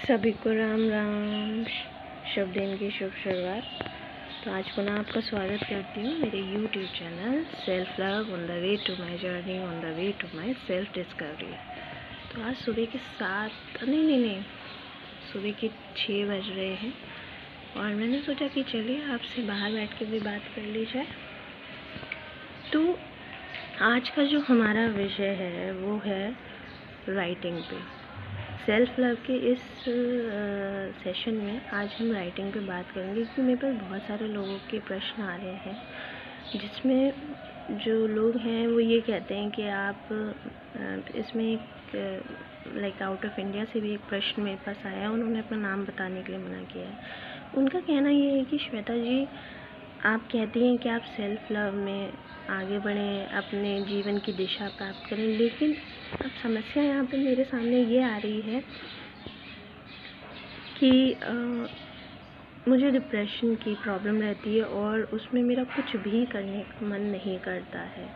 सभी को राम राम। शुभ दिन की शुभ शुरुआत। तो आज पुनः आपका स्वागत करती हूँ मेरे YouTube channel self love on the way to my journey on the way to my self discovery. तो आज सुबह के 7 नहीं सुबह के 6 बज रहे हैं और मैंने सोचा कि चलिए आपसे बाहर बैठ के भी बात कर ली जाए। तो आज का जो हमारा विषय है वो है राइटिंग पे। सेल्फ लव के इस सेशन में आज हम राइटिंग पे बात करेंगे क्योंकि मेरे पास बहुत सारे लोगों के प्रश्न आ रहे हैं, जिसमें जो लोग हैं वो ये कहते हैं कि आप इसमें एक लाइक आउट ऑफ इंडिया से भी एक प्रश्न मेरे पास आया है। उन्होंने अपना नाम बताने के लिए मना किया है। उनका कहना ये है कि श्वेता जी, आप कहती हैं कि आप सेल्फ लव में आगे बढ़ें, अपने जीवन की दिशा प्राप्त करें, लेकिन अब समस्या यहाँ पे मेरे सामने ये आ रही है कि मुझे डिप्रेशन की प्रॉब्लम रहती है और उसमें मेरा कुछ भी करने का मन नहीं करता है।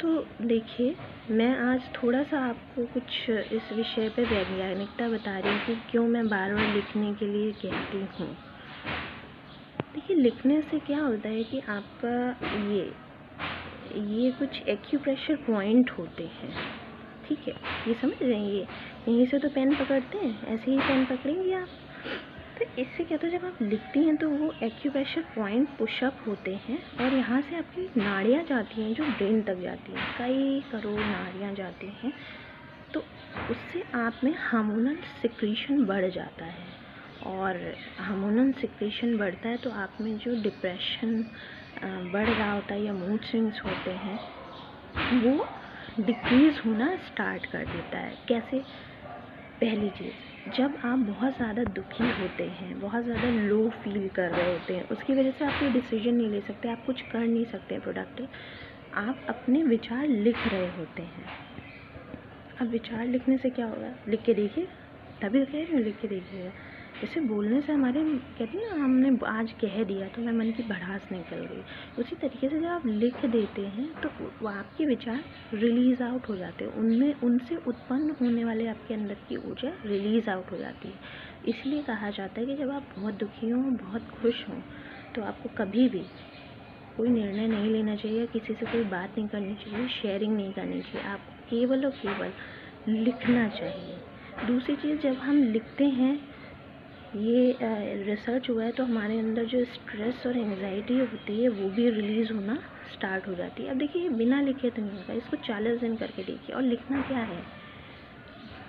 तो देखिए, मैं आज थोड़ा सा आपको कुछ इस विषय पे वैज्ञानिकता बता रही हूँ कि क्यों मैं बार बार लिखने के लिए कहती हूँ। देखिए, लिखने से क्या होता है कि आपका ये कुछ एक्यूप्रेशर पॉइंट होते हैं, ठीक है, ये समझ रहे हैं। ये यहीं से तो पेन पकड़ते हैं, ऐसे ही पेन पकड़ेंगे आप। तो इससे क्या होता है, जब आप लिखती हैं तो वो एक्यूप्रेशर पॉइंट पुशअप होते हैं और यहाँ से आपकी नाड़ियाँ जाती हैं जो ब्रेन तक जाती हैं, कई करोड़ नाड़ियाँ जाती हैं। तो उससे आप में हार्मोनल सिक्रीशन बढ़ जाता है और हार्मोनल सिक्रीशन बढ़ता है तो आप में जो डिप्रेशन बढ़ रहा होता है या मूड स्विंग्स होते हैं वो डिक्रीज़ होना स्टार्ट कर देता है। कैसे? पहली चीज़, जब आप बहुत ज़्यादा दुखी होते हैं, बहुत ज़्यादा लो फील कर रहे होते हैं, उसकी वजह से आप कोई डिसीजन नहीं ले सकते, आप कुछ कर नहीं सकते प्रोडक्टिव, आप अपने विचार लिख रहे होते हैं। अब विचार लिखने से क्या होगा? लिख के देखिए, तभी कह रही हूँ लिख के देखिएगा। जैसे बोलने से हमारे कहते हैं ना, हमने आज कह दिया तो मैं मन की भड़ास निकल गई, उसी तरीके से जब आप लिख देते हैं तो वो आपके विचार रिलीज़ आउट हो जाते हैं, उनमें उनसे उत्पन्न होने वाले आपके अंदर की ऊर्जा रिलीज़ आउट हो जाती है। इसलिए कहा जाता है कि जब आप बहुत दुखी हों, बहुत खुश हों, तो आपको कभी भी कोई निर्णय नहीं लेना चाहिए, किसी से कोई बात नहीं करनी चाहिए, शेयरिंग नहीं करनी चाहिए, आपको केवल और केवल लिखना चाहिए। दूसरी चीज़, जब हम लिखते हैं, ये रिसर्च हुआ है, तो हमारे अंदर जो स्ट्रेस और एंजाइटी होती है वो भी रिलीज़ होना स्टार्ट हो जाती है। अब देखिए, बिना लिखे तो नहीं होगा, इसको 40 दिन करके देखिए। और लिखना क्या है?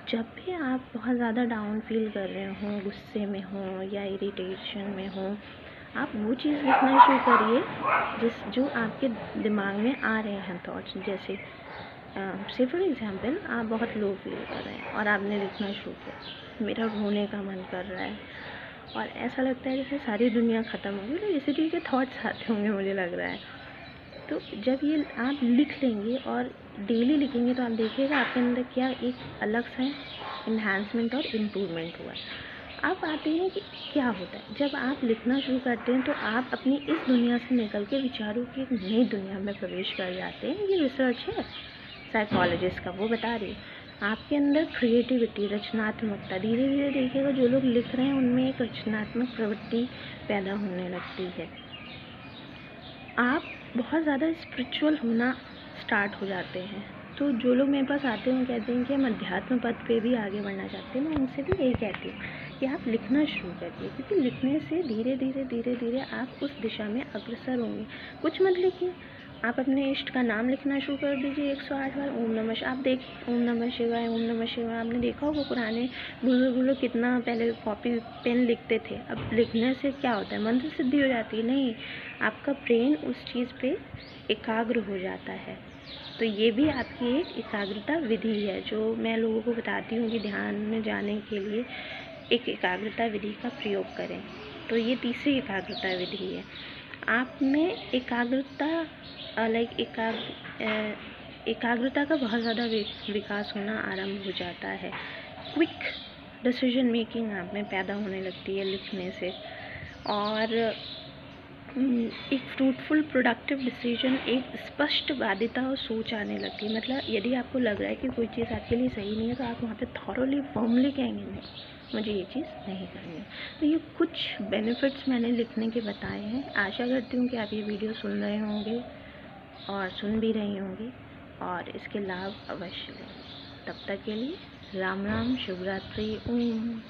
जब भी आप बहुत ज़्यादा डाउन फील कर रहे हों, गुस्से में हों या इरिटेशन में हों, आप वो चीज़ लिखना शुरू करिए जो आपके दिमाग में आ रहे हैं थॉट्स। जैसे से फॉर एग्ज़ाम्पल, आप बहुत लो फील कर रहे हैं और आपने लिखना शुरू किया, मेरा रोने का मन कर रहा है और ऐसा लगता है जैसे सारी दुनिया ख़त्म हो गई, तो इसी तरीके के थॉट्स आते होंगे, मुझे लग रहा है। तो जब ये आप लिख लेंगे और डेली लिखेंगे तो आप देखिएगा आपके अंदर क्या एक अलग सा इन्हांसमेंट और इम्प्रूवमेंट हुआ है। अब आते हैं कि क्या होता है जब आप लिखना शुरू करते हैं, तो आप अपनी इस दुनिया से निकल के विचारों की एक नई दुनिया में प्रवेश कर जाते हैं। ये रिसर्च है साइकोलॉजिस्ट का, वो बता रही है आपके अंदर क्रिएटिविटी, रचनात्मकता, धीरे धीरे देखिएगा जो लोग लिख रहे हैं उनमें एक रचनात्मक प्रवृत्ति पैदा होने लगती है। आप बहुत ज़्यादा स्पिरिचुअल होना स्टार्ट हो जाते हैं। तो जो लोग मेरे पास आते हैं कहते हैं कि हम अध्यात्म पथ पे भी आगे बढ़ना चाहते हैं, मैं उनसे भी यही कहती हूँ कि आप लिखना शुरू करिए, क्योंकि लिखने से धीरे धीरे आप उस दिशा में अग्रसर होंगे। कुछ मत लिखिए, आप अपने इष्ट का नाम लिखना शुरू कर दीजिए 108 बार। ओम नमः शिवाय, आप देखिए, ओम नमः शिवाय, ओम नमः शिवाय। आपने देखा होगा पुराने बुजुर्ग लोग कितना पहले कॉपी पेन लिखते थे। अब लिखने से क्या होता है? मंत्र सिद्धि हो जाती है? नहीं, आपका ब्रेन उस चीज़ पे एकाग्र हो जाता है। तो ये भी आपकी एक एकाग्रता विधि है जो मैं लोगों को बताती हूँ कि ध्यान में जाने के लिए एक एकाग्रता विधि का प्रयोग करें। तो ये तीसरी एकाग्रता विधि है। आप में एकाग्रता एकाग्रता का बहुत ज़्यादा विकास होना आरंभ हो जाता है। क्विक डिसीजन मेकिंग आप में पैदा होने लगती है लिखने से। और एक फ्रूटफुल प्रोडक्टिव डिसीजन, एक स्पष्ट बाध्यता और सोच आने लगती है। मतलब यदि आपको लग रहा है कि कोई चीज़ आपके लिए सही नहीं है तो आप वहाँ पे थॉरोली फर्मली कहेंगे नहीं, मुझे ये चीज़ नहीं करनी है। तो ये कुछ बेनिफिट्स मैंने लिखने के बताए हैं। आशा करती हूँ कि आप ये वीडियो सुन रहे होंगे और सुन भी रही होंगी और इसके लाभ अवश्य लेंगे। तब तक के लिए राम राम, शुभ रात्रि, ओम।